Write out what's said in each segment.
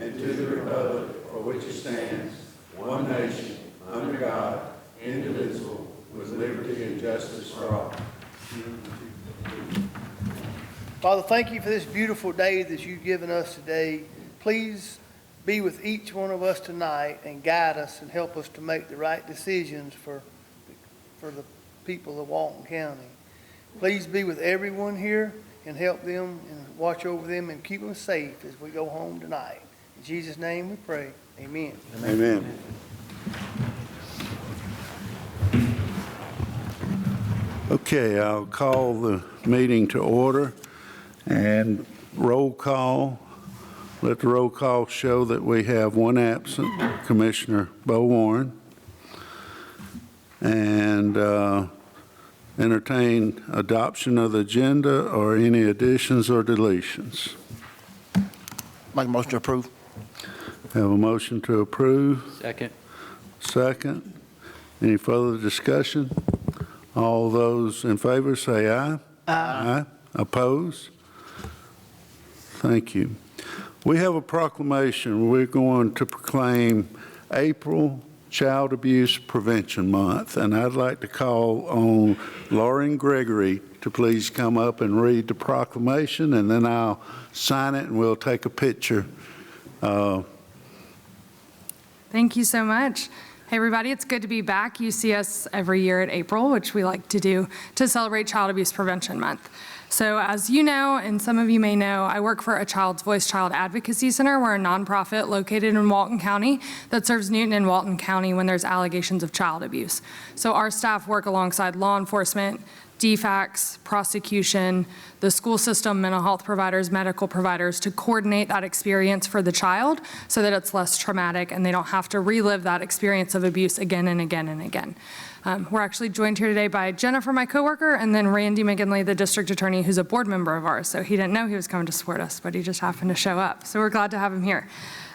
and to the republic for which it stands, one nation, under God, indivisible, with liberty and justice for all. Father, thank you for this beautiful day that you've given us today. Please be with each one of us tonight and guide us and help us to make the right decisions for the people of Walton County. Please be with everyone here and help them and watch over them and keep them safe as we go home tonight. In Jesus' name we pray. Amen. Amen. Okay, I'll call the meeting to order and roll call. Let the roll call show that we have one absent, Commissioner Bo Warren. And entertain adoption of the agenda or any additions or deletions. Make a motion to approve. Have a motion to approve. Second. Second. Any further discussion? All those in favor say aye. Aye. Oppose? Thank you. We have a proclamation. We're going to proclaim April Child Abuse Prevention Month, and I'd like to call on Lauren Gregory to please come up and read the proclamation, and then I'll sign it and we'll take a picture. Thank you so much. Hey everybody, it's good to be back. You see us every year at April, which we like to do to celebrate Child Abuse Prevention Month. So as you know, and some of you may know, I work for a Child's Voice Child Advocacy Center. We're a nonprofit located in Walton County that serves Newton and Walton County when there's allegations of child abuse. So our staff work alongside law enforcement, DFACS, prosecution, the school system, mental health providers, medical providers to coordinate that experience for the child so that it's less traumatic and they don't have to relive that experience of abuse again and again and again. We're actually joined here today by Jennifer, my coworker, and then Randy McGinley, the district attorney, who's a board member of ours. So he didn't know he was coming to support us, but he just happened to show up. So we're glad to have him here.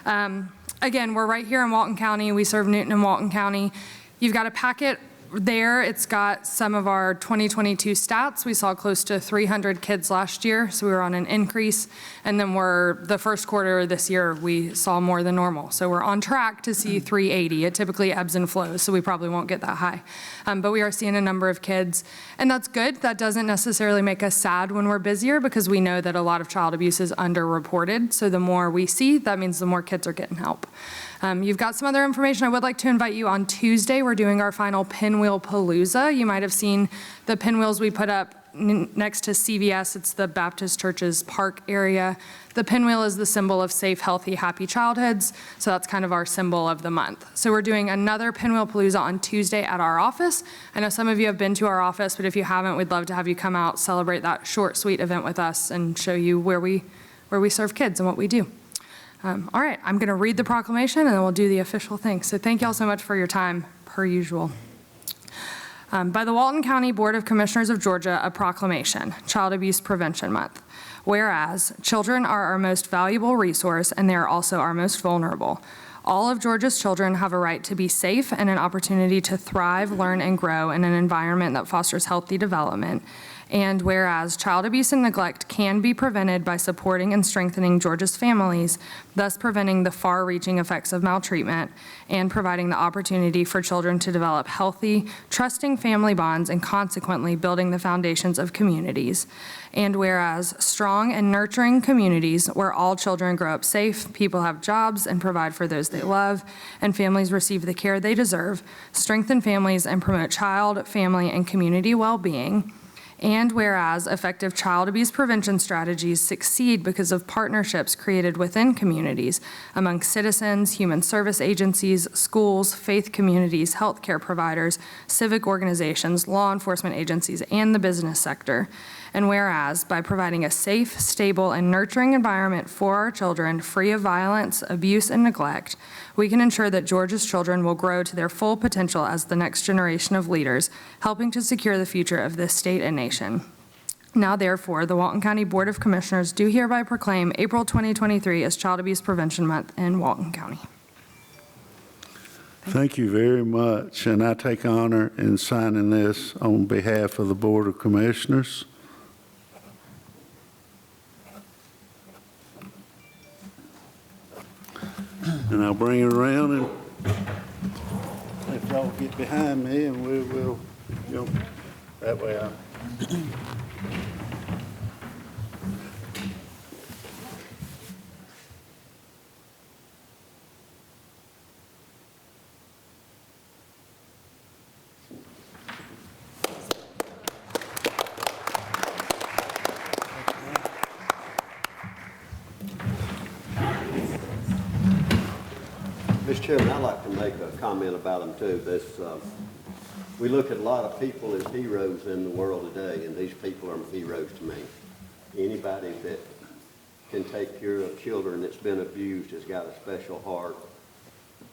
Again, we're right here in Walton County. We serve Newton and Walton County. You've got a packet there. It's got some of our 2022 stats. We saw close to 300 kids last year, so we were on an increase. And then the first quarter of this year, we saw more than normal. So we're on track to see 380. It typically ebbs and flows, so we probably won't get that high. But we are seeing a number of kids, and that's good. That doesn't necessarily make us sad when we're busier because we know that a lot of child abuse is underreported. So the more we see, that means the more kids are getting help. You've got some other information. I would like to invite you on Tuesday. We're doing our final Pinwheel Palooza. You might have seen the pinwheels we put up next to CVS. It's the Baptist Church's park area. The pinwheel is the symbol of safe, healthy, happy childhoods. So that's kind of our symbol of the month. So we're doing another Pinwheel Palooza on Tuesday at our office. I know some of you have been to our office, but if you haven't, we'd love to have you come out, celebrate that short, sweet event with us and show you where we serve kids and what we do. All right, I'm going to read the proclamation and then we'll do the official thing. So thank you all so much for your time, per usual. By the Walton County Board of Commissioners of Georgia, a proclamation, Child Abuse Prevention Month. Whereas, children are our most valuable resource and they are also our most vulnerable. All of Georgia's children have a right to be safe and an opportunity to thrive, learn, and grow in an environment that fosters healthy development. And whereas child abuse and neglect can be prevented by supporting and strengthening Georgia's families, thus preventing the far-reaching effects of maltreatment and providing the opportunity for children to develop healthy, trusting family bonds and consequently building the foundations of communities. And whereas strong and nurturing communities where all children grow up safe, people have jobs and provide for those they love, and families receive the care they deserve, strengthen families and promote child, family, and community well-being. And whereas effective child abuse prevention strategies succeed because of partnerships created within communities among citizens, human service agencies, schools, faith communities, healthcare providers, civic organizations, law enforcement agencies, and the business sector. And whereas by providing a safe, stable, and nurturing environment for our children free of violence, abuse, and neglect, we can ensure that Georgia's children will grow to their full potential as the next generation of leaders, helping to secure the future of this state and nation. Now, therefore, the Walton County Board of Commissioners do hereby proclaim April 2023 as Child Abuse Prevention Month in Walton County. Thank you very much, and I take honor in signing this on behalf of the Board of Commissioners. And I'll bring it around, and if y'all get behind me, and we will, that way I... Mr. Chairman, I'd like to make a comment about them too. We look at a lot of people as heroes in the world today, and these people are heroes to me. Anybody that can take care of children that's been abused has got a special heart.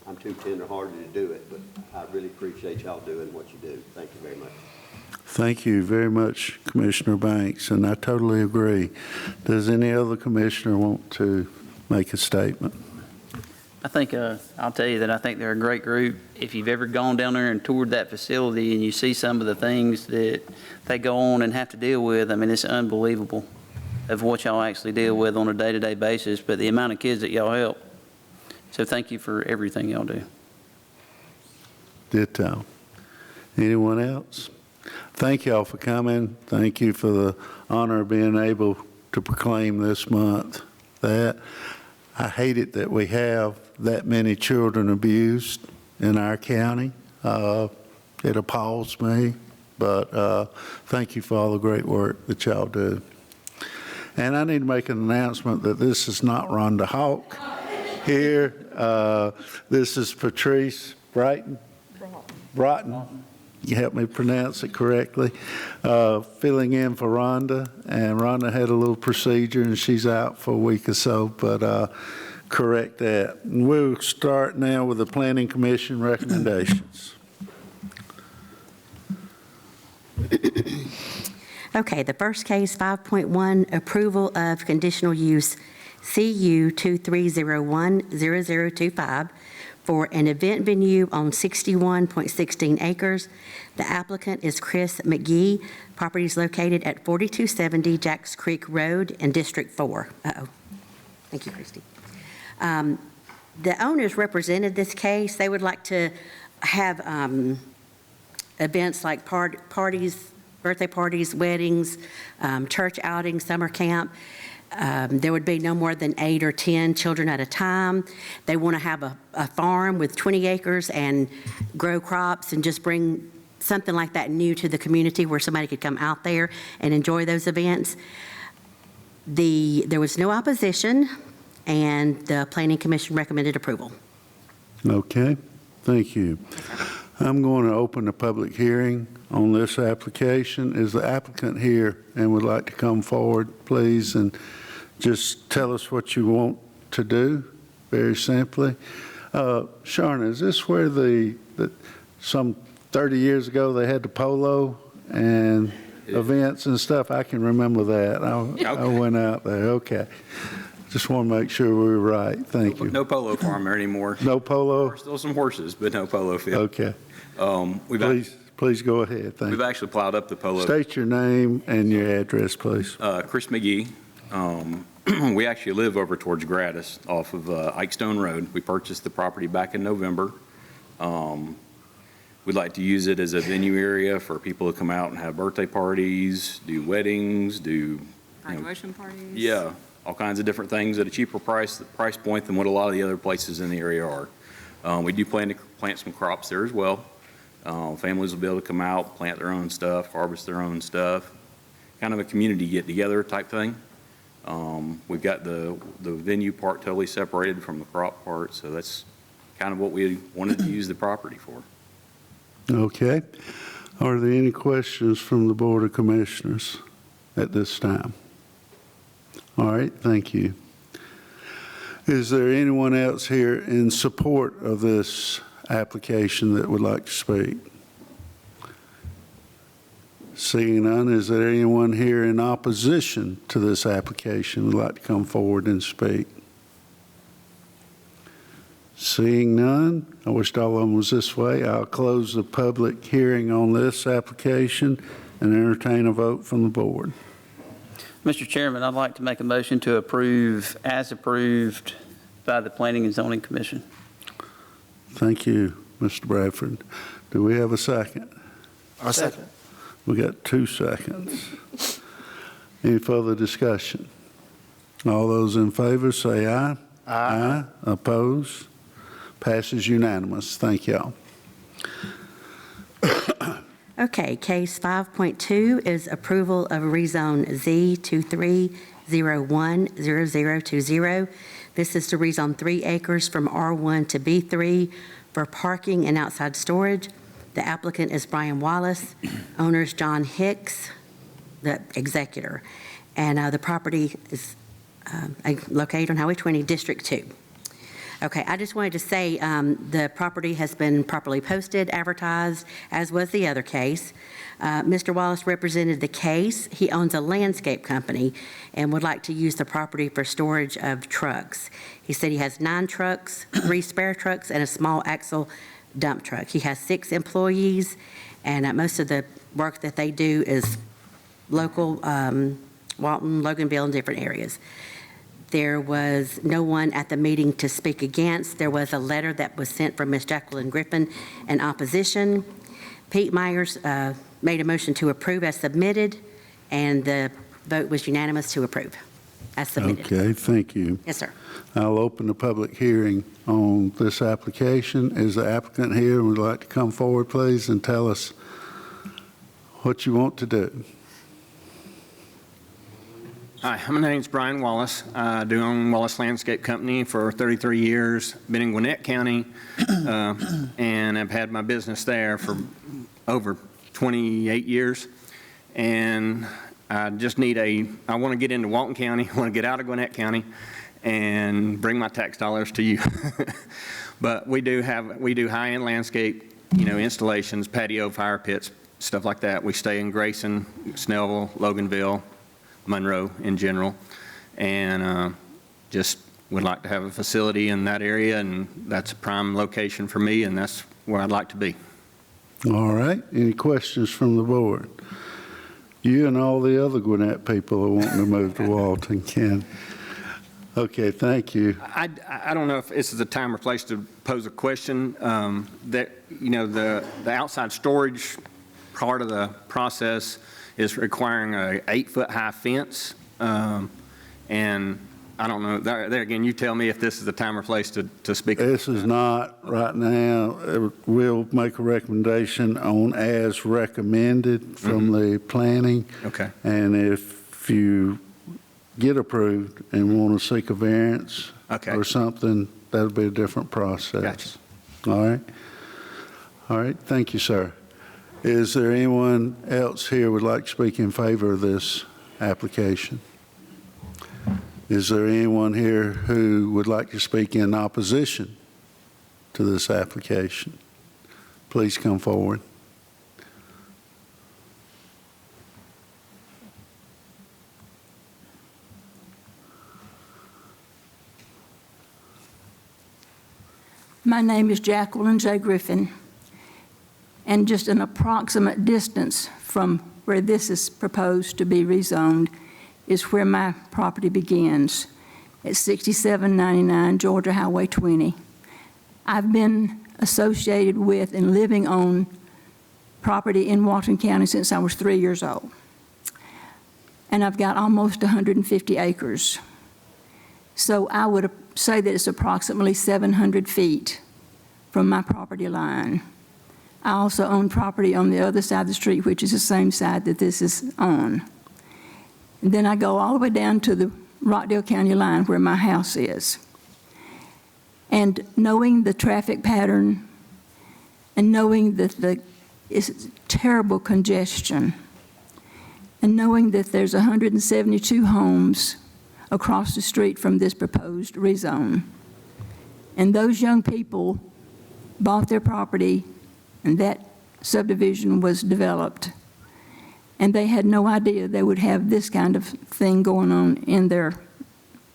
I'm too tender-hearted to do it, but I really appreciate y'all doing what you do. Thank you very much. Thank you very much, Commissioner Banks, and I totally agree. Does any other commissioner want to make a statement? I think, I'll tell you that I think they're a great group. If you've ever gone down there and toured that facility and you see some of the things that they go on and have to deal with, I mean, it's unbelievable of what y'all actually deal with on a day-to-day basis, but the amount of kids that y'all help. So thank you for everything y'all do. Ditto. Anyone else? Thank y'all for coming. Thank you for the honor of being able to proclaim this month that. I hate it that we have that many children abused in our county. It appalls me, but thank you for all the great work that y'all do. And I need to make an announcement that this is not Rhonda Hawk here. This is Patrice Broughton. You help me pronounce it correctly. Filling in for Rhonda, and Rhonda had a little procedure and she's out for a week or so, but correct that. And we'll start now with the Planning Commission recommendations. Okay, the first case, 5.1, approval of conditional use CU 23010025 for an event venue on 61.16 acres. The applicant is Chris McGee. Property is located at 4270 Jacks Creek Road in District 4. Thank you, Christy. The owners represented this case. They would like to have events like parties, birthday parties, weddings, church outings, summer camp. There would be no more than 8 or 10 children at a time. They want to have a farm with 20 acres and grow crops and just bring something like that new to the community where somebody could come out there and enjoy those events. There was no opposition, and the Planning Commission recommended approval. Okay, thank you. I'm going to open a public hearing on this application. Is the applicant here and would like to come forward, please, and just tell us what you want to do, very simply. Sharna, is this where some 30 years ago they had the polo and events and stuff? I can remember that. I went out there. Okay. Just want to make sure we were right. Thank you. No polo farm there anymore. No polo? Still some horses, but no polo field. Okay. Please go ahead. Thank you. We've actually plowed up the polo. State your name and your address, please. Chris McGee. We actually live over towards Gratis off of Ikestone Road. We purchased the property back in November. We'd like to use it as a venue area for people to come out and have birthday parties, do weddings, do graduation parties. Yeah, all kinds of different things at a cheaper price point than what a lot of the other places in the area are. We do plan to plant some crops there as well. Families will be able to come out, plant their own stuff, harvest their own stuff, kind of a community get-together type thing. We've got the venue part totally separated from the crop part, so that's kind of what we wanted to use the property for. Okay. Are there any questions from the Board of Commissioners at this time? All right, thank you. Is there anyone else here in support of this application that would like to speak? Seeing none, is there anyone here in opposition to this application who would like to come forward and speak? Seeing none, I wished all of them was this way. I'll close the public hearing on this application and entertain a vote from the board. Mr. Chairman, I'd like to make a motion to approve, as approved, by the Planning and Zoning Commission. Thank you, Mr. Bradford. Do we have a second? I'll second. We got 2 seconds. Any further discussion? All those in favor say aye. Aye. Oppose? Passes unanimous. Thank y'all. Okay, case 5.2 is approval of rezone Z23010020. This is to rezone 3 acres from R1 to B3 for parking and outside storage. The applicant is Brian Wallace, owners John Hicks, the executor, and the property is located on Highway 20, District 2. Okay, I just wanted to say the property has been properly posted, advertised, as was the other case. Mr. Wallace represented the case. He owns a landscape company and would like to use the property for storage of trucks. He said he has 9 trucks, 3 spare trucks, and a small axle dump truck. He has 6 employees, and most of the work that they do is local, Walton, Loganville, and different areas. There was no one at the meeting to speak against. There was a letter that was sent from Ms. Jacqueline Griffin in opposition. Pete Myers made a motion to approve as submitted, and the vote was unanimous to approve as submitted. Okay, thank you. Yes, sir. I'll open the public hearing on this application. Is the applicant here and would like to come forward, please, and tell us what you want to do? Hi, my name's Brian Wallace. I do own Wallace Landscape Company for 33 years. Been in Gwinnett County, and I've had my business there for over 28 years. And I just need I want to get into Walton County, I want to get out of Gwinnett County and bring my tax dollars to you. But we do high-end landscape, installations, patio, fire pits, stuff like that. We stay in Grayson, Snellville, Loganville, Monroe in general, and just would like to have a facility in that area, and that's a prime location for me, and that's where I'd like to be. All right, any questions from the board? You and all the other Gwinnett people are wanting to move to Walton, Ken. Okay, thank you. I don't know if this is the time or place to pose a question. That the outside storage part of the process is requiring a 8-foot high fence, and I don't know. There again, you tell me if this is the time or place to speak. This is not right now. We'll make a recommendation on as recommended from the planning. Okay. And if you get approved and want to seek a variance or something, that'll be a different process. Gotcha. All right. All right. Thank you, sir. Is there anyone else here who would like to speak in favor of this application? Is there anyone here who would like to speak in opposition to this application? Please come forward. My name is Jacqueline J. Griffin, and just an approximate distance from where this is proposed to be rezoned is where my property begins, at 6799 Georgia Highway 20. I've been associated with and living on property in Walton County since I was 3 years old. And I've got almost 150 acres. So I would say that it's approximately 700 feet from my property line. I also own property on the other side of the street, which is the same side that this is on. And then I go all the way down to the Rockdale County line where my house is. And knowing the traffic pattern and knowing that it's terrible congestion, and knowing that there's 172 homes across the street from this proposed rezone. And those young people bought their property and that subdivision was developed. And they had no idea they would have this kind of thing going on in their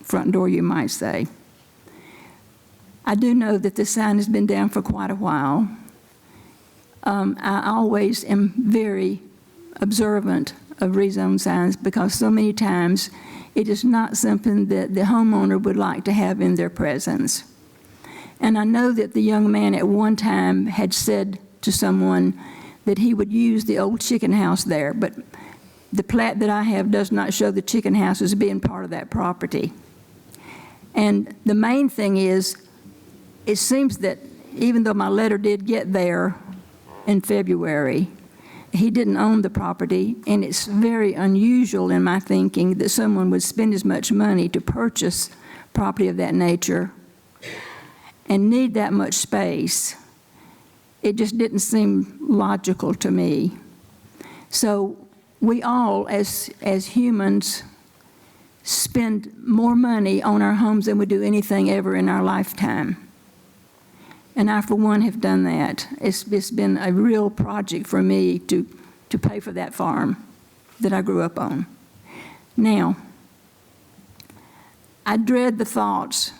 front door, you might say. I do know that the sign has been down for quite a while. I always am very observant of rezone signs because so many times it is not something that the homeowner would like to have in their presence. And I know that the young man at one time had said to someone that he would use the old chicken house there, but the plat that I have does not show the chicken house as being part of that property. And the main thing is, it seems that even though my letter did get there in February, he didn't own the property, and it's very unusual in my thinking that someone would spend as much money to purchase property of that nature and need that much space. It just didn't seem logical to me. So we all, as humans, spend more money on our homes than we do anything ever in our lifetime. And I, for one, have done that. It's been a real project for me to pay for that farm that I grew up on. Now, I dread the thoughts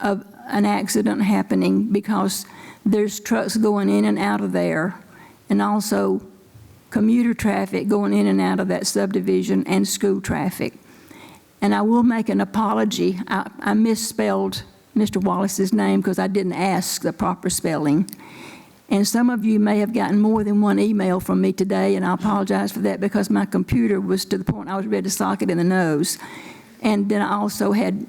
of an accident happening because there's trucks going in and out of there, and also commuter traffic going in and out of that subdivision, and school traffic. And I will make an apology. I misspelled Mr. Wallace's name because I didn't ask the proper spelling. And some of you may have gotten more than one email from me today, and I apologize for that because my computer was to the point I was ready to sock it in the nose. And then I also had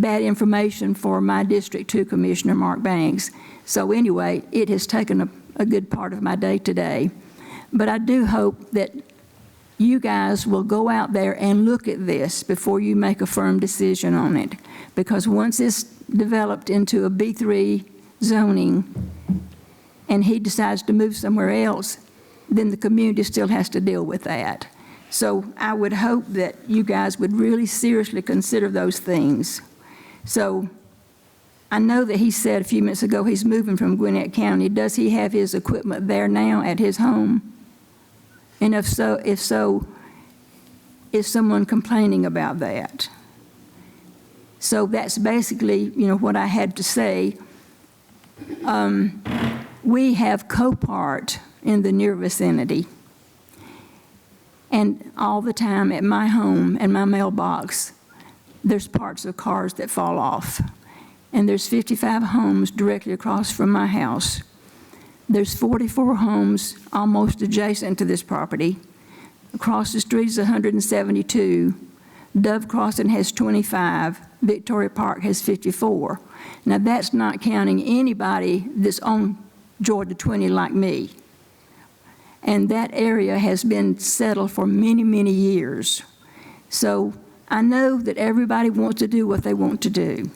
bad information for my District 2 Commissioner, Mark Banks. So anyway, it has taken a good part of my day today. But I do hope that you guys will go out there and look at this before you make a firm decision on it. Because once it's developed into a B3 zoning and he decides to move somewhere else, then the community still has to deal with that. So I would hope that you guys would really seriously consider those things. So I know that he said a few minutes ago he's moving from Gwinnett County. Does he have his equipment there now at his home? And if so, is someone complaining about that? So that's basically, what I had to say. We have Copart in the near vicinity. And all the time at my home and my mailbox, there's parts of cars that fall off. And there's 55 homes directly across from my house. There's 44 homes almost adjacent to this property. Across the street is 172. Dove Crossing has 25. Victoria Park has 54. Now, that's not counting anybody that's on Georgia 20 like me. And that area has been settled for many, many years. So I know that everybody wants to do what they want to do.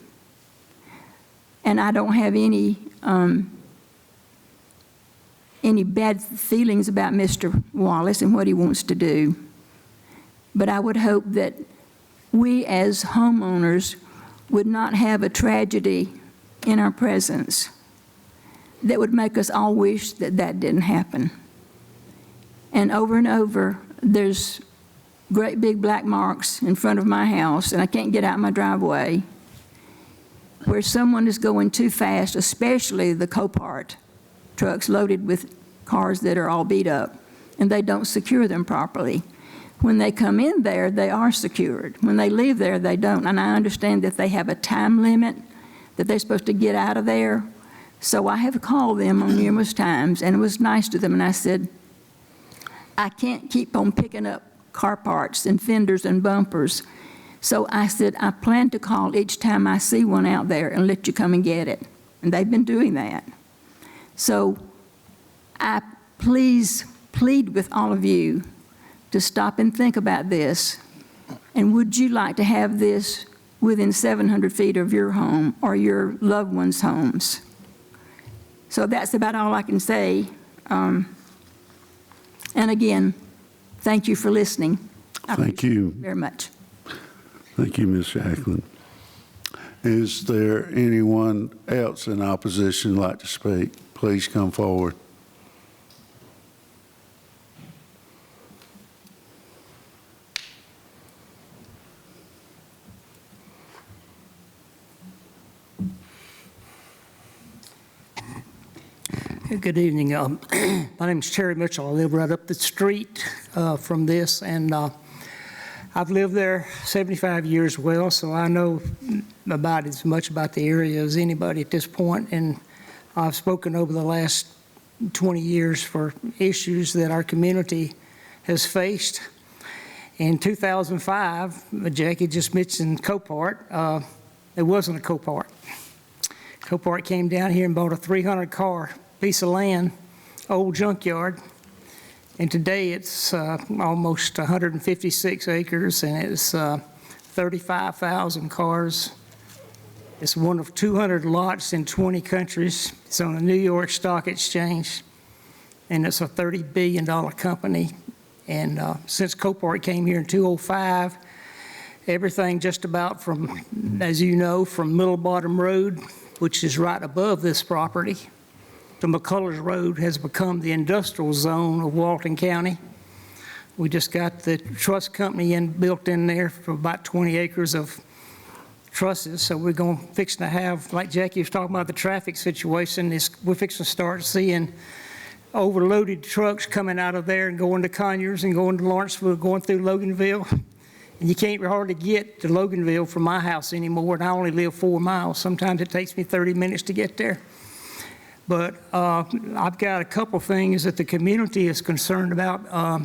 And I don't have any bad feelings about Mr. Wallace and what he wants to do. But I would hope that we as homeowners would not have a tragedy in our presence that would make us all wish that that didn't happen. And over, there's great big black marks in front of my house, and I can't get out my driveway, where someone is going too fast, especially the Copart trucks loaded with cars that are all beat up, and they don't secure them properly. When they come in there, they are secured. When they leave there, they don't. And I understand that they have a time limit that they're supposed to get out of there. So I have called them on numerous times, and it was nice to them, and I said, I can't keep on picking up car parts and fenders and bumpers. So I said, I plan to call each time I see one out there and let you come and get it. And they've been doing that. So I please plead with all of you to stop and think about this. And would you like to have this within 700 feet of your home or your loved ones' homes? So that's about all I can say. And again, thank you for listening. Thank you very much. Thank you, Ms. Jacqueline. Is there anyone else in opposition like to speak? Please come forward. Good evening. My name is Terry Mitchell. I live right up the street from this, and I've lived there 75 years well, so I know about as much about the area as anybody at this point, and I've spoken over the last 20 years for issues that our community has faced. In 2005, Jackie just mentioned Copart. It wasn't a Copart. Copart came down here and bought a 300-car piece of land, old junkyard, and today it's almost 156 acres, and it's 35,000 cars. It's one of 200 lots in 20 countries. It's on the New York Stock Exchange, and it's a $30 billion company. And since Copart came here in 2005, everything just about from, as you know, from Middle Bottom Road, which is right above this property, to McCullers Road has become the industrial zone of Walton County. We just got the truss company built in there for about 20 acres of trusses, so we're going to fix to have, like Jackie was talking about the traffic situation, we're fixing to start seeing overloaded trucks coming out of there and going to Conyers and going to Lawrenceville, going through Loganville. And you can't hardly get to Loganville from my house anymore, and I only live 4 miles. Sometimes it takes me 30 minutes to get there. But I've got a couple things that the community is concerned about.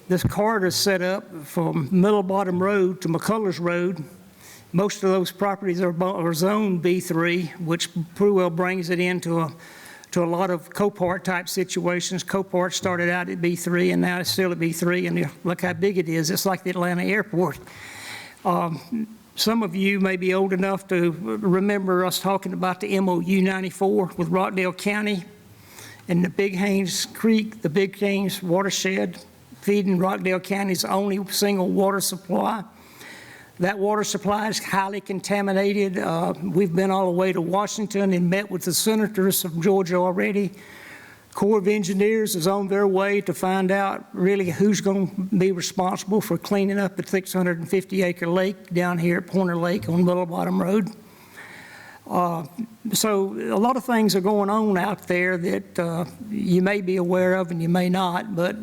This corridor is set up from Middle Bottom Road to McCullers Road. Most of those properties are zoned B3, which pretty well brings it into a lot of Copart type situations. Copart started out at B3 and now it's still at B3, and look how big it is. It's like the Atlanta airport. Some of you may be old enough to remember us talking about the MOU 94 with Rockdale County and the Big Haynes Creek, the Big Haynes watershed, feeding Rockdale County's only single water supply. That water supply is highly contaminated. We've been all the way to Washington and met with the senators from Georgia already. Corps of Engineers is on their way to find out really who's going to be responsible for cleaning up the 650-acre lake down here at Pointer Lake on Middle Bottom Road. So a lot of things are going on out there that you may be aware of and you may not, but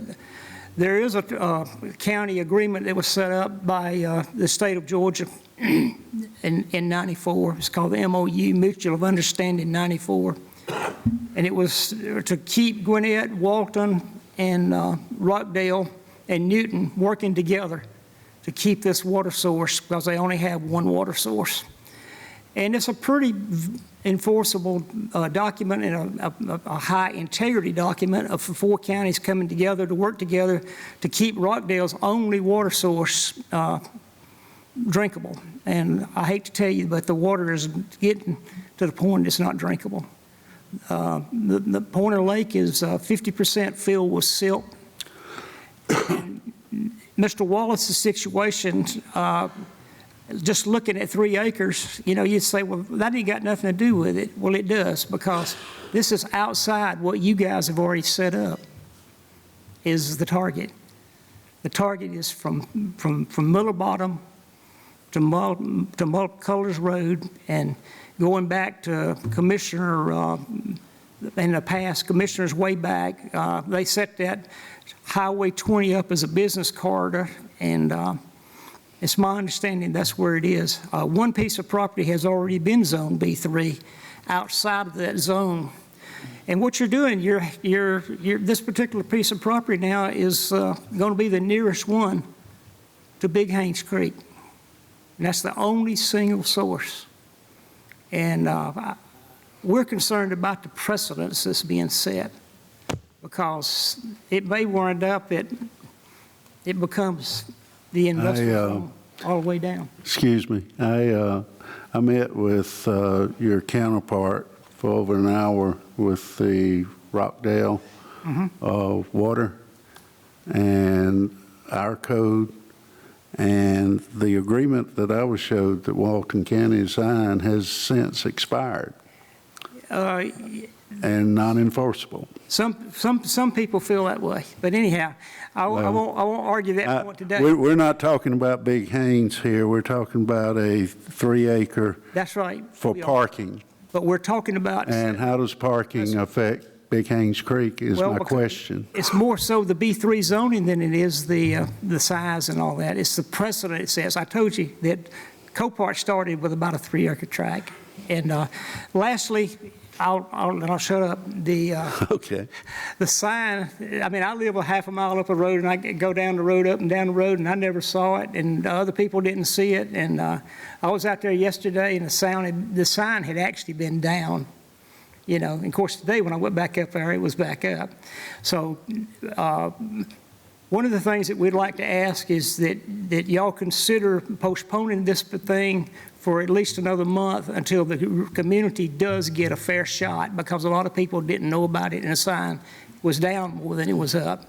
there is a county agreement that was set up by the state of Georgia in 94. It's called the MOU, Mutual of Understanding 94. And it was to keep Gwinnett, Walton, and Rockdale and Newton working together to keep this water source, because they only have one water source. And it's a pretty enforceable document and a high integrity document of 4 counties coming together to work together to keep Rockdale's only water source drinkable. And I hate to tell you, but the water is getting to the point it's not drinkable. The Pointer Lake is 50% filled with silt. Mr. Wallace's situation, just looking at 3 acres, you know, you'd say, well, that ain't got nothing to do with it. Well, it does, because this is outside what you guys have already set up, is the target. The target is from Middle Bottom to McCullers Road, and going back to Commissioner, in the past, commissioners way back, they set that Highway 20 up as a business corridor, and it's my understanding that's where it is. One piece of property has already been zoned B3 outside of that zone. And what you're doing, this particular piece of property now is going to be the nearest one to Big Haynes Creek. And that's the only single source. And we're concerned about the precedence that's being set, because it may wind up that it becomes the industrial all the way down. Excuse me. I met with your counterpart for over an hour with the Rockdale water and our code, and the agreement that I was showed that Walton County signed has since expired and non-enforceable. Some people feel that way, but anyhow, I won't argue that point today. We're not talking about Big Haynes here. We're talking about a 3-acre. That's right. For parking. But we're talking about. And how does parking affect Big Haynes Creek is Well, my because question. It's more so the B3 zoning than it is the size and all that. It's the precedent it says. I told you that Copart started with about a 3-acre tract. And lastly, I'll shut up. Okay. The sign, I mean, I live a half a mile up a road, and I go down the road, up and down the road, and I never saw it, and other people didn't see it. And I was out there yesterday, and the sign had actually been down. You know, and of course, today when I went back up there, it was back up. So one of the things that we'd like to ask is that y'all consider postponing this thing for at least another month until the community does get a fair shot, because a lot of people didn't know about it, and the sign was down more than it was up.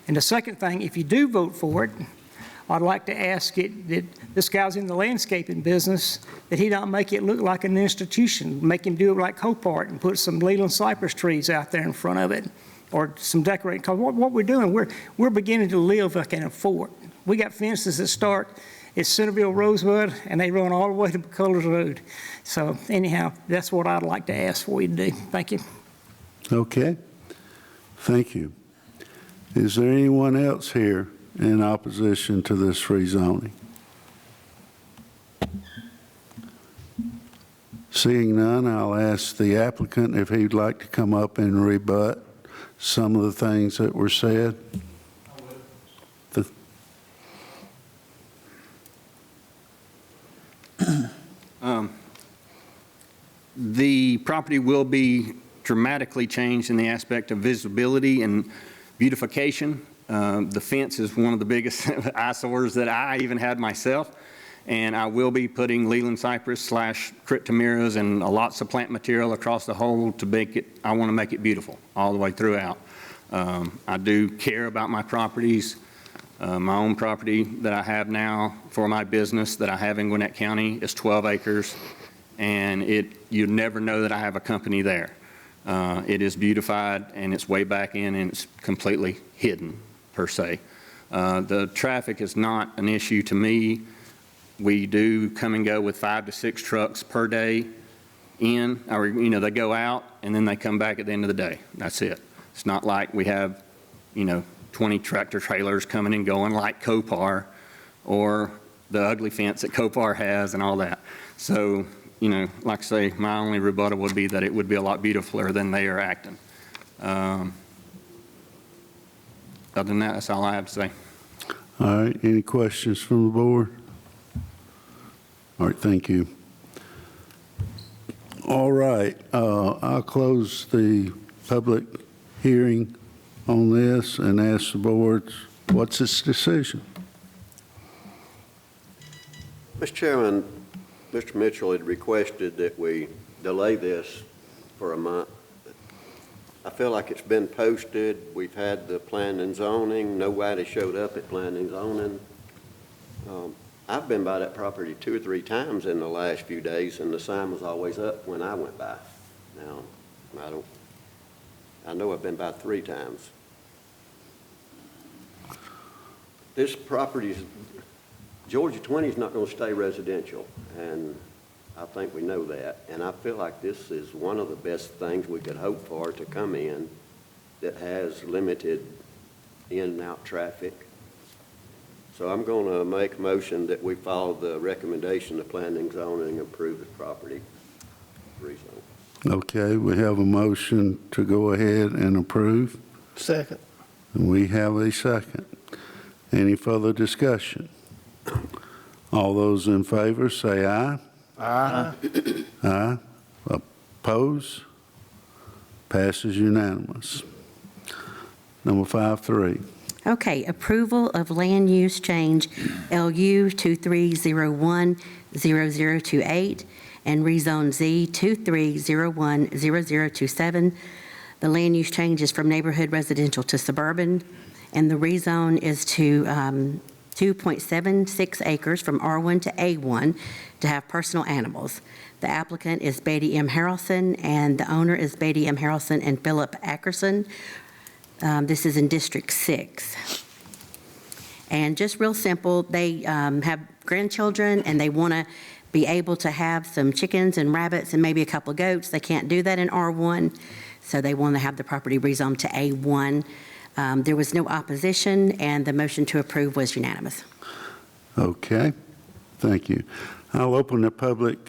And the second thing, if you do vote for it, I'd like to ask it that this guy's in the landscaping business, that he not make it look like an institution, make him do it like Copart and put some Leland cypress trees out there in front of it, or some decorating. Because what we're doing, we're beginning to live like in a fort. We got fences that start at Centerville Rosebud, and they run all the way to McCullers Road. So anyhow, that's what I'd like to ask for you to do. Thank you. Okay. Thank you. Is there anyone else here in opposition to this rezoning? Seeing none, I'll ask the applicant if he'd like to come up and rebut some of the things that were said. The property will be dramatically changed in the aspect of visibility and beautification. The fence is one of the biggest eyesores that I even had myself, and I will be putting Leland cypress / cryptomeras and lots of plant material across the whole to make it, I want to make it beautiful all the way throughout. I do care about my properties. My own property that I have now for my business that I have in Gwinnett County is 12 acres, and you'd never know that I have a company there. It is beautified, and it's way back in, and it's completely hidden, per se. The traffic is not an issue to me. We do come and go with 5 to 6 trucks per day in, or, you know, they go out, and then they come back at the end of the day. That's it. It's not like we have, 20 tractor trailers coming and going like Copar, or the ugly fence that Copar has and all that. So, like I say, my only rebuttal would be that it would be a lot beautifuler than they are acting. Other than that, that's all I have to say. All right, any questions from the board? All right, thank you. All right, I'll close the public hearing on this and ask the board, what's its decision? Mr. Chairman, Mr. Mitchell had requested that we delay this for a month. I feel like it's been posted. We've had the planning and zoning. Nobody showed up at planning and zoning. I've been by that property 2 or 3 times in the last few days, and the sign was always up when I went by. Now, I know I've been by 3 times. This property, Georgia 20 is not going to stay residential, and I think we know that. And I feel like this is one of the best things we could hope for to come in that has limited in and out traffic. So I'm going to make a motion that we follow the recommendation of planning and zoning and approve the property rezone. Okay, we have a motion to go ahead and approve. Second. And we have a second. Any further discussion? All those in favor say aye. Aye. Aye. Oppose? Passes unanimous. Number 5-3. Okay, approval of land use change LU 23010028 and rezone Z 23010027. The land use change is from neighborhood residential to suburban, and the rezone is to 2.76 acres from R1 to A1 to have personal animals. The applicant is Beatty M. Harrelson, and the owner is Beatty M. Harrelson and Philip Ackerson. This is in District 6. And just real simple, they have grandchildren, and they want to be able to have some chickens and rabbits and maybe a couple of goats. They can't do that in R1, so they want to have the property rezoned to A1. There was no opposition, and the motion to approve was unanimous. Okay, thank you. I'll open the public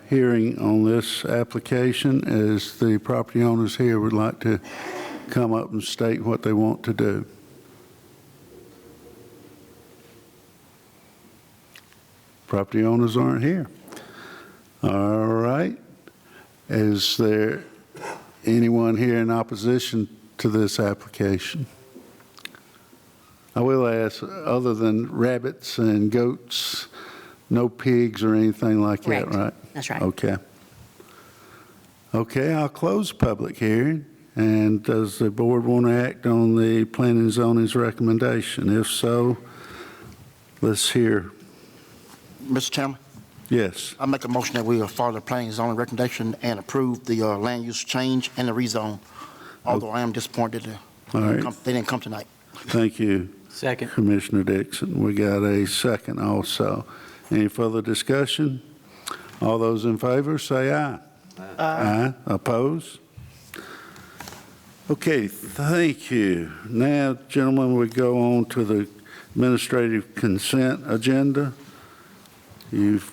hearing on this application as the property owners here would like to come up and state what they want to do. Property owners aren't here. All right. Is there anyone here in opposition to this application? I will ask, other than rabbits and goats, no pigs or anything like that, Correct. right? That's right. Okay. Okay, I'll close public hearing. And does the board want to act on the planning and zoning's recommendation? If so, let's hear. Mr. Chairman, Yes. I make a motion that we follow the planning and zoning recommendation and approve the land use change and the rezone, although I am disappointed that All right. they didn't come tonight. Thank you, Second. Commissioner Dixon. We got a second also. Any further discussion? All those in favor, say aye. Aye. Oppose? Okay, thank you. Now, gentlemen, we go on to the administrative consent agenda. You've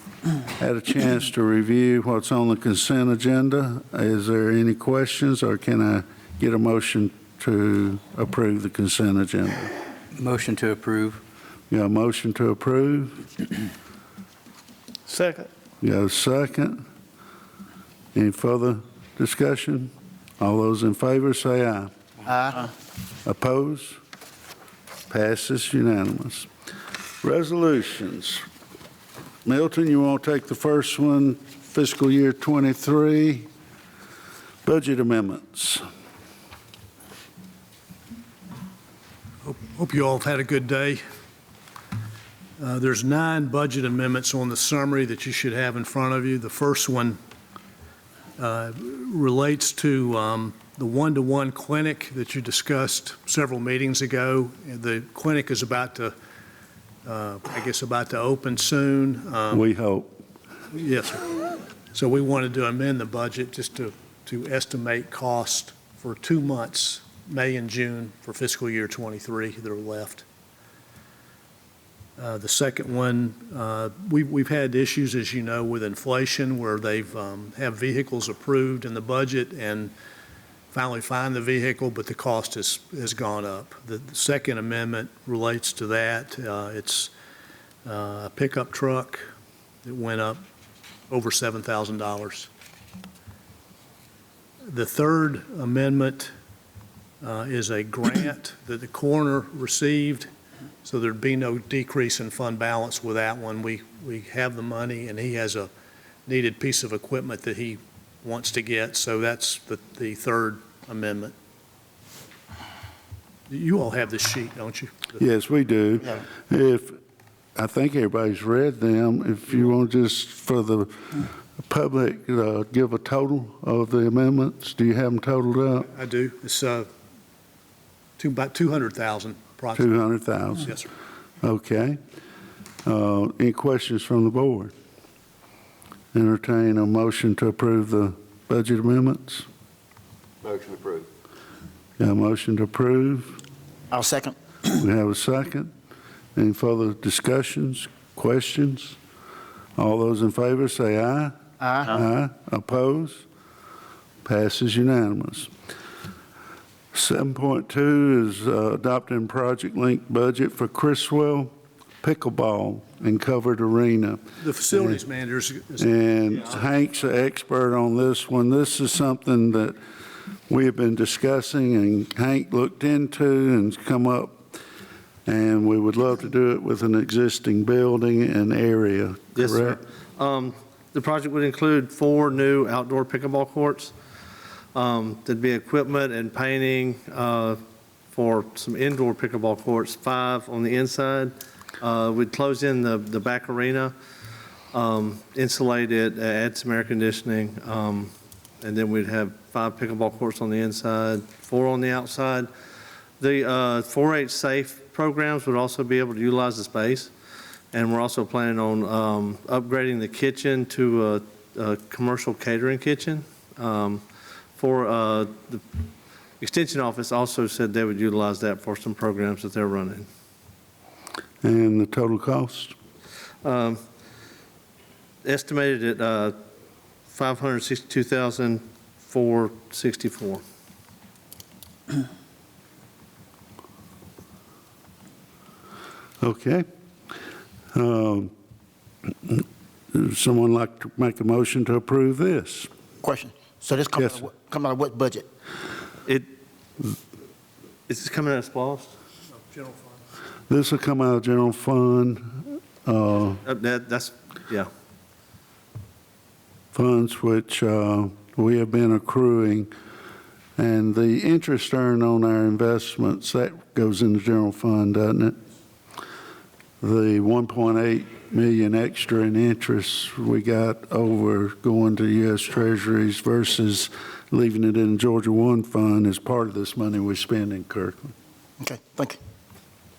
had a chance to review what's on the consent agenda. Is there any questions, or can I get a motion to approve the consent agenda? Motion to approve. You got a motion to approve? Second. You got a second? Any further discussion? All those in favor, say aye. Aye. Oppose? Passes unanimous. Resolutions. Milton, you want to take the first one, fiscal year '23, budget amendments. Hope you all have had a good day. There's 9 budget amendments on the summary that you should have in front of you. The first one relates to the one-to-one clinic that you discussed several meetings ago. The clinic is about to, about to open soon. We hope. Yes, sir. So we wanted to amend the budget just to estimate cost for 2 months, May and June, for fiscal year '23 that are left. The second one, we've had issues, as you know, with inflation where they've have vehicles approved in the budget and finally find the vehicle, but the cost has gone up. The second amendment relates to that. It's a pickup truck that went up over $7,000. The third amendment is a grant that the coroner received, so there'd be no decrease in fund balance with that one. We have the money, and he has a needed piece of equipment that he wants to get, so that's the third amendment. You all have this sheet, don't you? Yes, we do. I think everybody's read them. If you want to just, for the public, give a total of the amendments. Do you have them totaled up? I do. It's about 200,000 approximately. 200,000. Yes, sir. Okay. Any questions from the board? Entertain a motion to approve the budget amendments. Motion approved. Got a motion to approve. I'll second. We have a second. Any further discussions, questions? All those in favor say aye. Aye. Aye. Oppose? Passes unanimous. 7.2 is adopting Project Link budget for Criswell pickleball and covered arena. The facilities manager is And Hank's an expert on this one. This is something that we have been discussing and Hank looked into and come up, and we would love to do it with an existing building and area, Yes, sir. correct? The project would include 4 new outdoor pickleball courts. There'd be equipment and painting for some indoor pickleball courts, 5 on the inside. We'd close in the back arena, insulate it, add some air conditioning, and then we'd have 5 pickleball courts on the inside, 4 on the outside. The 4-H safe programs would also be able to utilize the space. And we're also planning on upgrading the kitchen to a commercial catering kitchen. The Extension Office also said they would utilize that for some programs that they're running. And the total cost? Estimated at $562,464. Okay. Does someone like to make a motion to approve this? Question. So this Yes, sir. come out of what budget? Is this coming out of SPOS? This will come out of general fund, Yeah. funds which we have been accruing, and the interest earned on our investments, that goes in the general fund, doesn't it? The 1.8 million extra in interest we got over going to U.S. Treasuries versus leaving it in Georgia One Fund is part of this money we spend in Kirkland. Okay, thank you.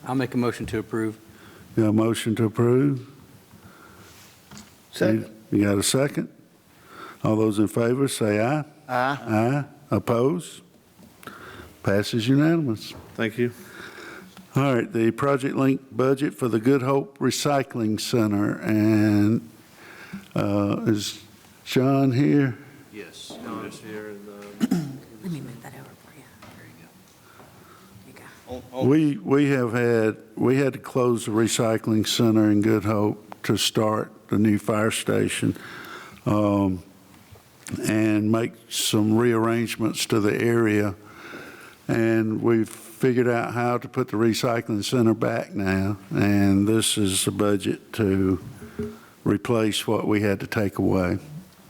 I'll make a motion to approve. You got a motion to approve? Second. You got a second? All those in favor, say aye. Aye. Aye. Oppose? Passes unanimous. Thank you. All right, the project link budget for the Good Hope Recycling Center, and is John here? Yes. John's here and, Let me move that over for you. There you go. We had to close the recycling center in Good Hope to start the new fire station, and make some rearrangements to the area. And we've figured out how to put the recycling center back now, and this is the budget to replace what we had to take away.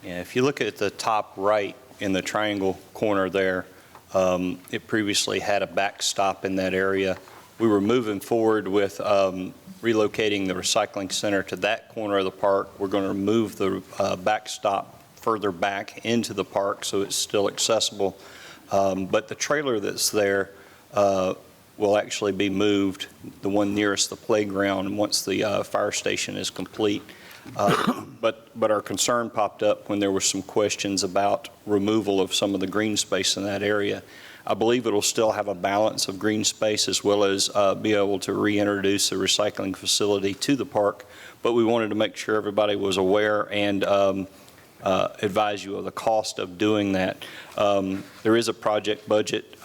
Yeah, if you look at the top right in the triangle corner there, it previously had a backstop in that area. We were moving forward with relocating the recycling center to that corner of the park. We're going to move the backstop further back into the park so it's still accessible. But the trailer that's there will actually be moved, the one nearest the playground, once the fire station is complete. But our concern popped up when there were some questions about removal of some of the green space in that area. I believe it'll still have a balance of green space as well as be able to reintroduce a recycling facility to the park, but we wanted to make sure everybody was aware and advise you of the cost of doing that. There is a project budget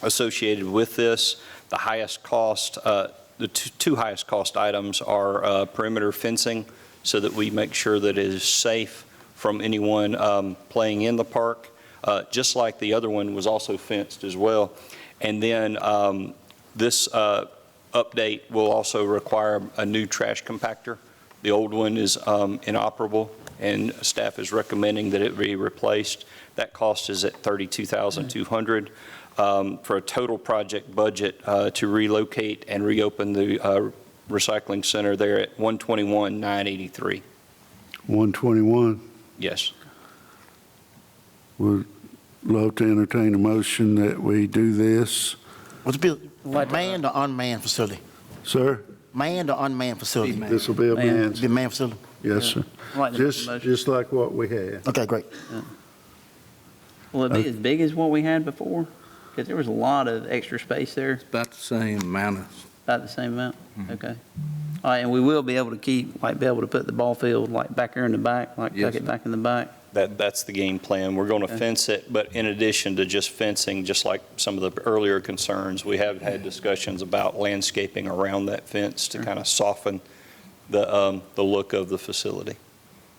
associated with this. The highest cost, the two highest cost items are perimeter fencing so that we make sure that it is safe from anyone playing in the park, just like the other one was also fenced as well. And then this update will also require a new trash compactor. The old one is inoperable, and staff is recommending that it be replaced. That cost is at $32,200 for a total project budget to relocate and reopen the recycling center there at $121,983. 121. Yes. Would love to entertain a motion that we do this. Would it be a manned or unmanned facility? Sir? Manned or unmanned facility? This will be a man's. Be a manned facility? Yes, sir. I'd like to make a motion. Just like what we had. Okay, great. Will it be as big as what we had before? Because there was a lot of extra space there, About the same amount of, about the same amount? Okay. All right, and we will be able to be able to put the ball field like back there in the back, like Yes, tuck it sir. back in the back? That's the game plan. We're going to Okay. fence it, but in addition to just fencing, just like some of the earlier concerns, we have had discussions about landscaping around that fence to kind of soften the look of the facility.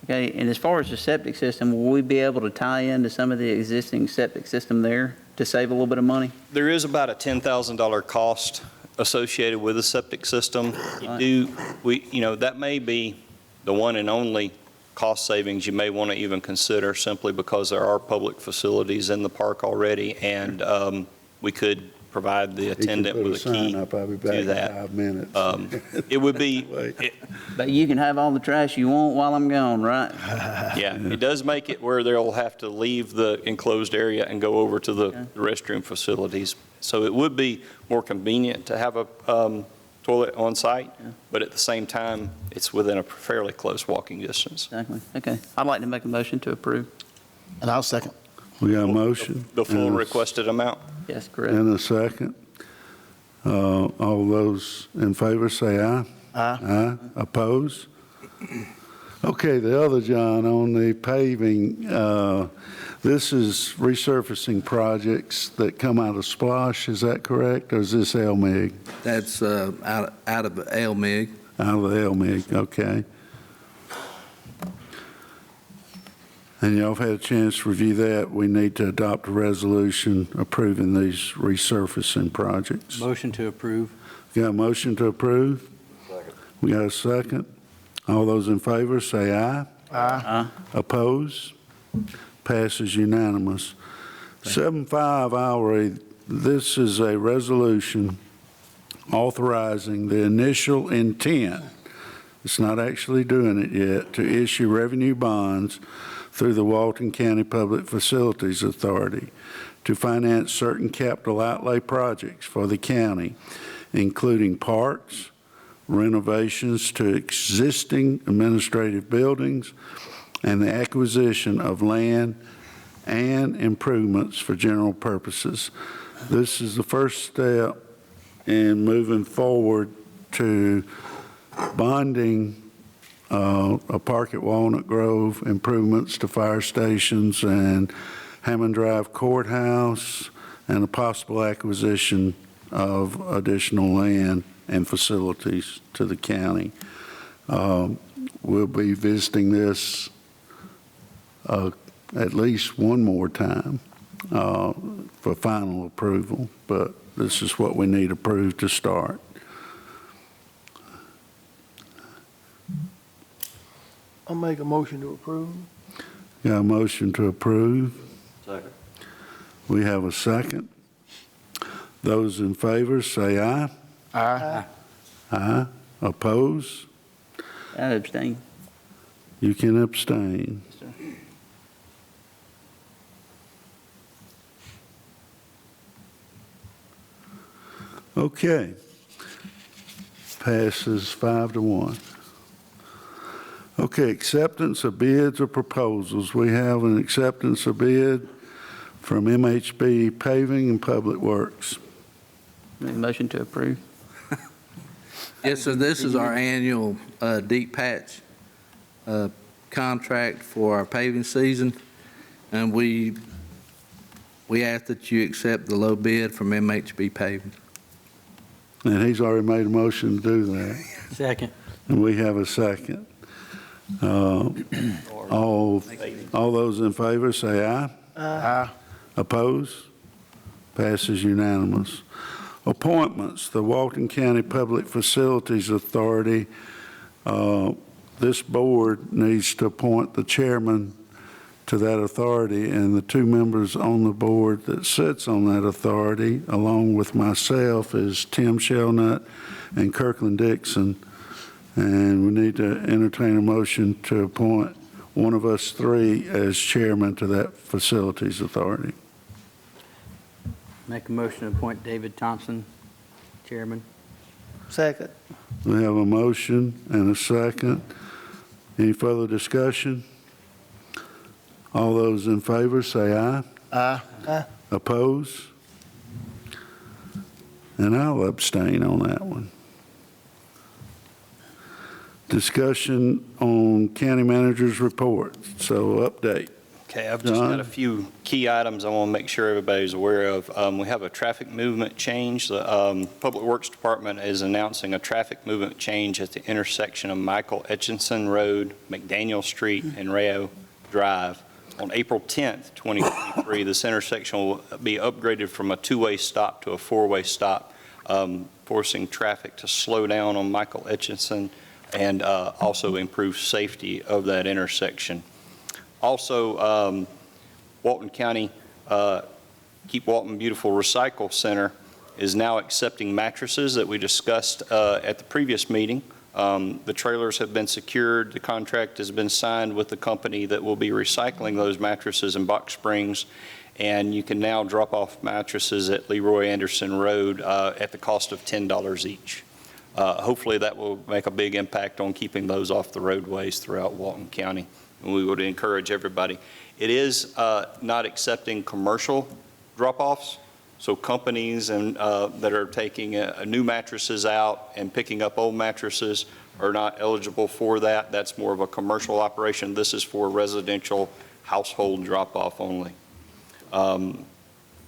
Okay, and as far as the septic system, will we be able to tie into some of the existing septic system there to save a little bit of money? There is about a $10,000 cost associated with the septic system. That may be the one and only cost savings you may want to even consider, simply because there are public facilities in the park already, and we could provide the attendant with a key I'll be back to in that. 5 minutes. It would be, But you can have all the trash you want while I'm gone, right? yeah, it does make it where they'll have to leave the enclosed area and go over to the restroom facilities. So it would be more convenient to have a toilet on site, but at the same time, it's within a fairly close walking distance. Exactly. Okay. I'd like to make a motion to approve. And I'll second. We got a motion? The full and a- requested amount? Yes, correct. And a second. All those in favor say aye. Aye. Aye. Oppose? Okay, the other, John, on the paving, this is resurfacing projects that come out of Splosh, is that correct? Or is this LMIG? That's out of LMIG. Out of the LMIG, okay. And y'all have had a chance to review that. We need to adopt a resolution approving these resurfacing projects. Motion to approve. Got a motion to approve? Second. We got a second? All those in favor, say aye. Aye. Oppose? Passes unanimous. 7.5 hourly, this is a resolution authorizing the initial intent, it's not actually doing it yet, to issue revenue bonds through the Walton County Public Facilities Authority to finance certain capital outlay projects for the county, including parks, renovations to existing administrative buildings, and the acquisition of land and improvements for general purposes. This is the first step in moving forward to bonding a park at Walnut Grove, improvements to fire stations and Hammond Drive Courthouse, and a possible acquisition of additional land and facilities to the county. We'll be visiting this at least one more time for final approval, but this is what we need approved to start. I'll make a motion to approve. Got a motion to approve. Second. We have a second. Those in favor say aye. Aye. Aye. Oppose? I abstain. You can abstain. Okay. Passes 5-1. Okay, acceptance of bids or proposals. We have an acceptance of bid from MHB Paving and Public Works. Make a motion to approve. Yes, sir, this is our annual deep patch contract for our paving season, and we ask that you accept the low bid from MHB Paving. And he's already made a motion to do that. Second. And we have a second. All those in favor say aye. Aye. Oppose? Passes unanimous. Appointments, the Walton County Public Facilities Authority. This board needs to appoint the chairman to that authority, and the two members on the board that sits on that authority, along with myself, is Tim Shelnut and Kirkland Dixon. And we need to entertain a motion to appoint one of us three as chairman to that facilities authority. Make a motion to appoint David Thompson, chairman. Second. We have a motion and a second. Any further discussion? All those in favor say aye. Aye. Oppose? And I'll abstain on that one. Discussion on county manager's report. So update. Okay, I've just John? got a few key items I want to make sure everybody's aware of. We have a traffic movement change. The Public Works Department is announcing a traffic movement change at the intersection of Michael Etchinson Road, McDaniel Street, and Rayo Drive. On April 10th, 2023, this intersection will be upgraded from a two-way stop to a four-way stop, forcing traffic to slow down on Michael Etchinson and also improve safety of that intersection. Also, Walton County Keep Walton Beautiful Recycle Center is now accepting mattresses that we discussed at the previous meeting. The trailers have been secured. The contract has been signed with the company that will be recycling those mattresses in Box Springs, and you can now drop off mattresses at Leroy Anderson Road at the cost of $10 each. hopefully that will make a big impact on keeping those off the roadways throughout Walton County. And we would encourage everybody. It is not accepting commercial drop-offs, so companies that are taking new mattresses out and picking up old mattresses are not eligible for that. That's more of a commercial operation. This is for residential household drop-off only.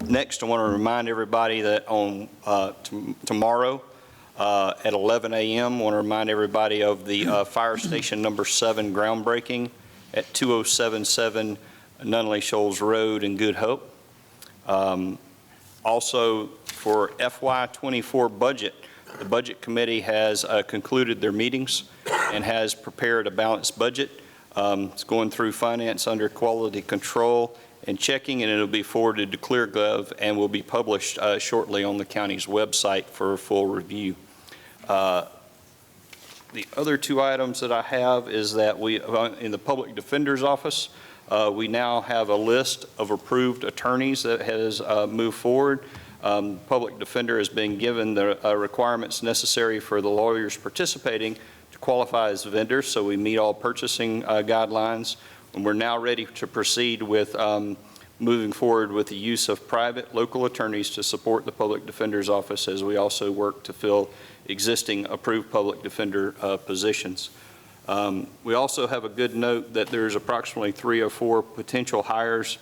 Next, I want to remind everybody that on tomorrow at 11 a.m., I want to remind everybody of the Fire Station number 7 groundbreaking at 2077 Nunley Shoals Road in Good Hope. Also, for FY24 budget, the Budget Committee has concluded their meetings and has prepared a balanced budget. It's going through finance under quality control and checking, and it'll be forwarded to ClearGov and will be published shortly on the county's website for a full review. The other 2 items that I have is that we, in the Public Defender's Office, we now have a list of approved attorneys that has moved forward. Public Defender has been given the requirements necessary for the lawyers participating to qualify as vendors, so we meet all purchasing guidelines. And we're now ready to proceed with moving forward with the use of private local attorneys to support the Public Defender's Office as we also work to fill existing approved Public Defender positions. We also have a good note that there's approximately 3 or 4 potential hires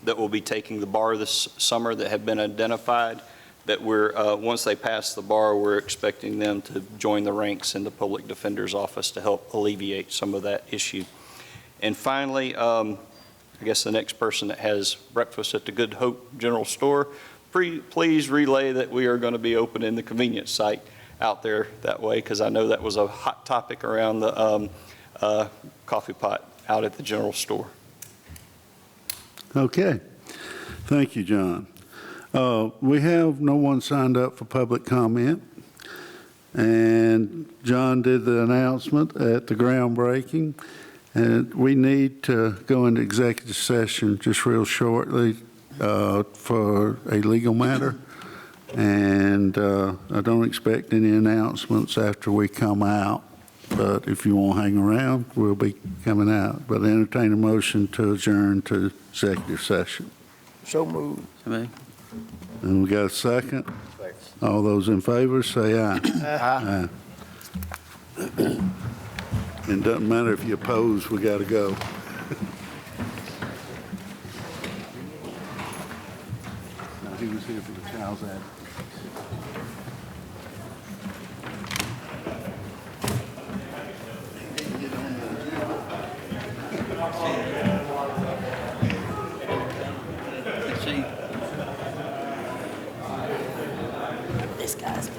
that will be taking the bar this summer that have been identified, that we're, once they pass the bar, we're expecting them to join the ranks in the Public Defender's Office to help alleviate some of that issue. And finally, I guess the next person that has breakfast at the Good Hope General Store, please relay that we are going to be opening the convenience site out there that way, because I know that was a hot topic around the coffee pot out at the general store. Okay. Thank you, John. We have no one signed up for public comment. And John did the announcement at the groundbreaking. And we need to go into executive session just real shortly for a legal matter. And I don't expect any announcements after we come out. But if you want to hang around, we'll be coming out. But entertain a motion to adjourn to executive session. So moved. And we got a second? All those in favor, say aye. Aye. It doesn't matter if you oppose, we got to go. Now, he was here for the child's ad. This guy's.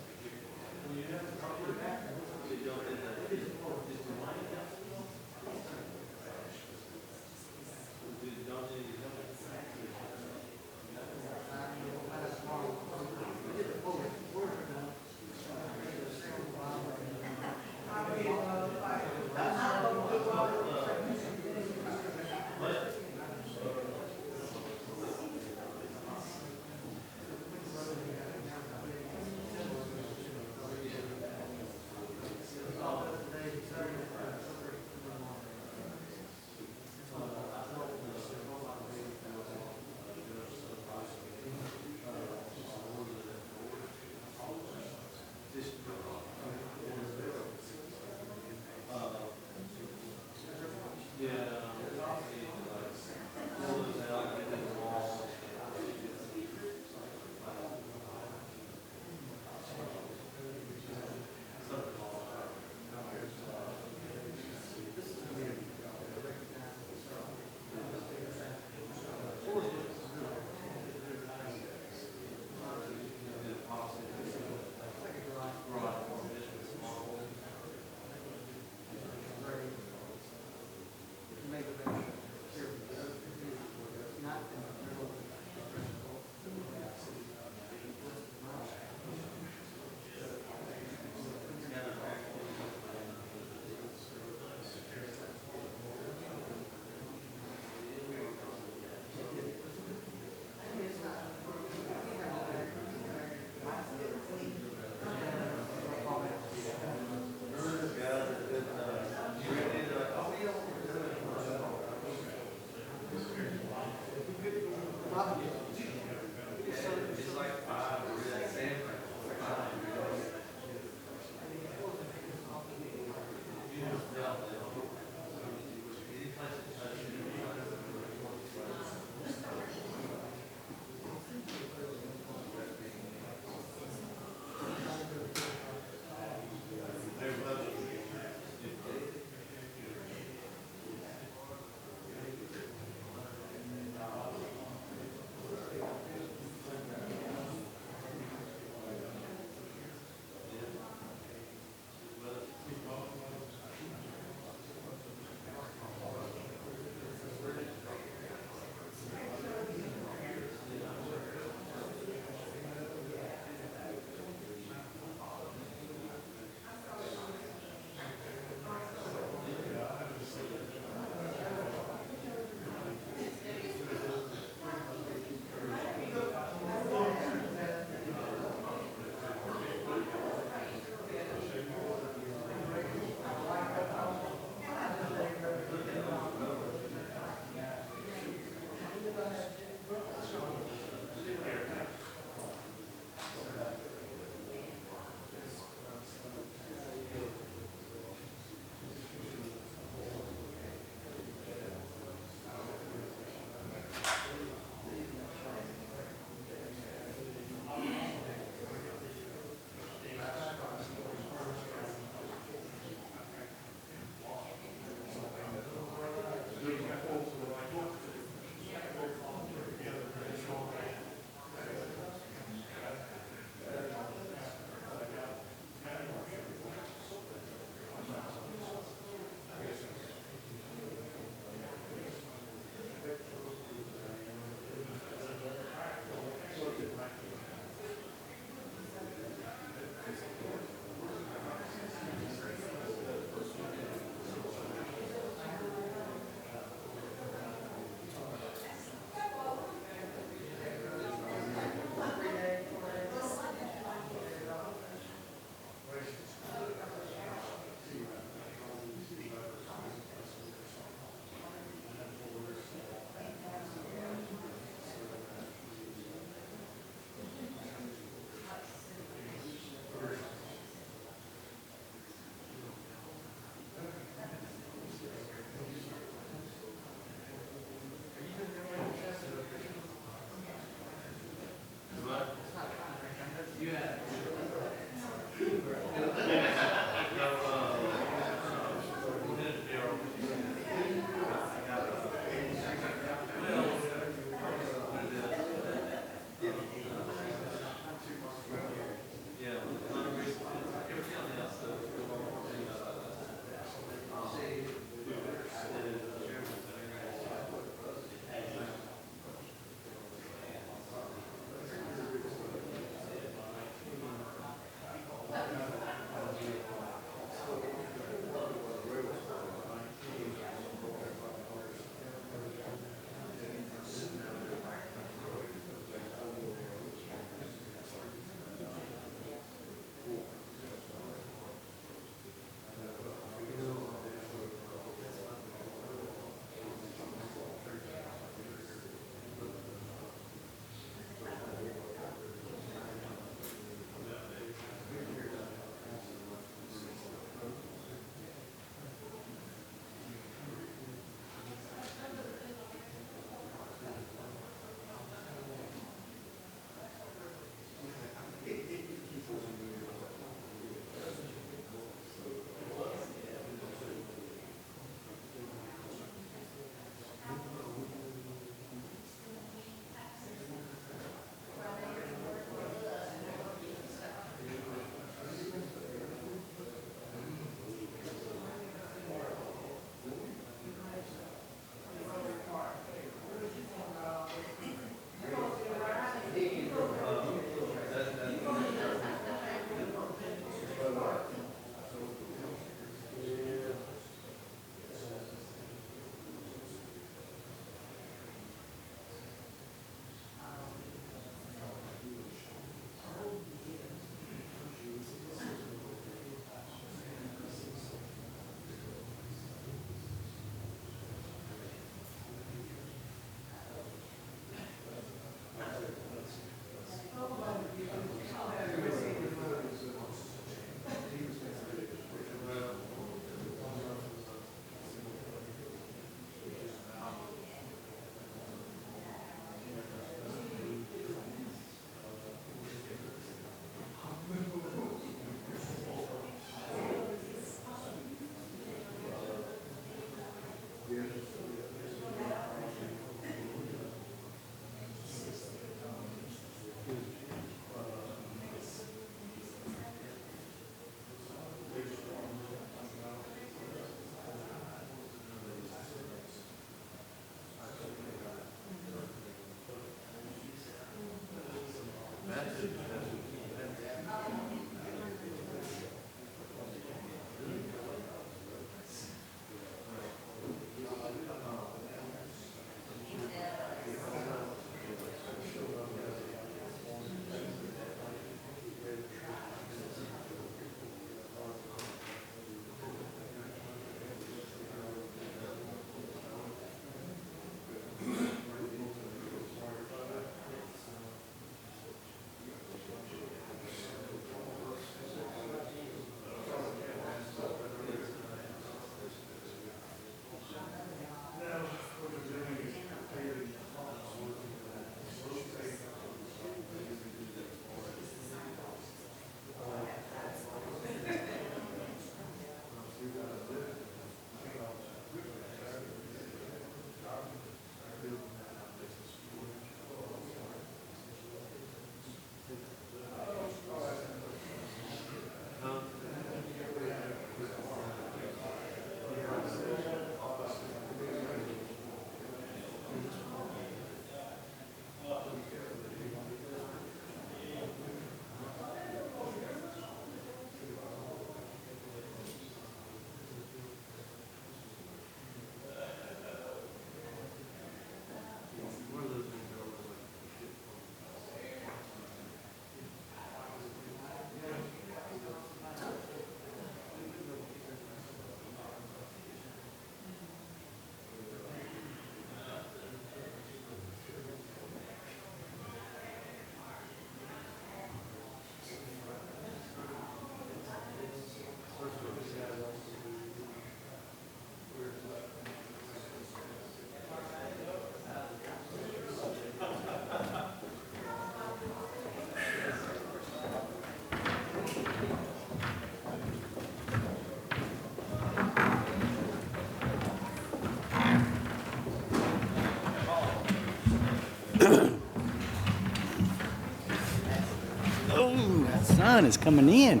sun is coming in.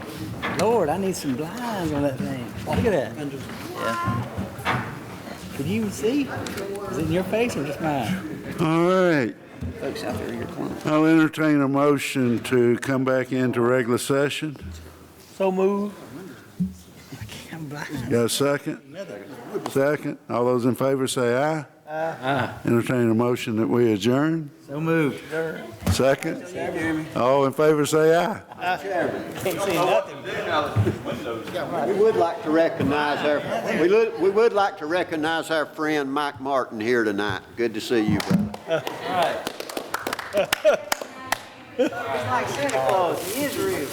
Lord, I need some blinds on that thing. Look at that. Yeah. Can you even see? Is it in your face or just mine? All right. Folks out there, you're close. I'll entertain a motion to come back into regular session. So moved. I'm blind. Got a second? Second. All those in favor say aye. Aye. Entertain a motion that we adjourn. So moved. Second. All in favor say aye. Can't see nothing. We would like to recognize we would like to recognize our friend Mike Martin here tonight. Good to see you, brother. It's like Santa Claus. He is real.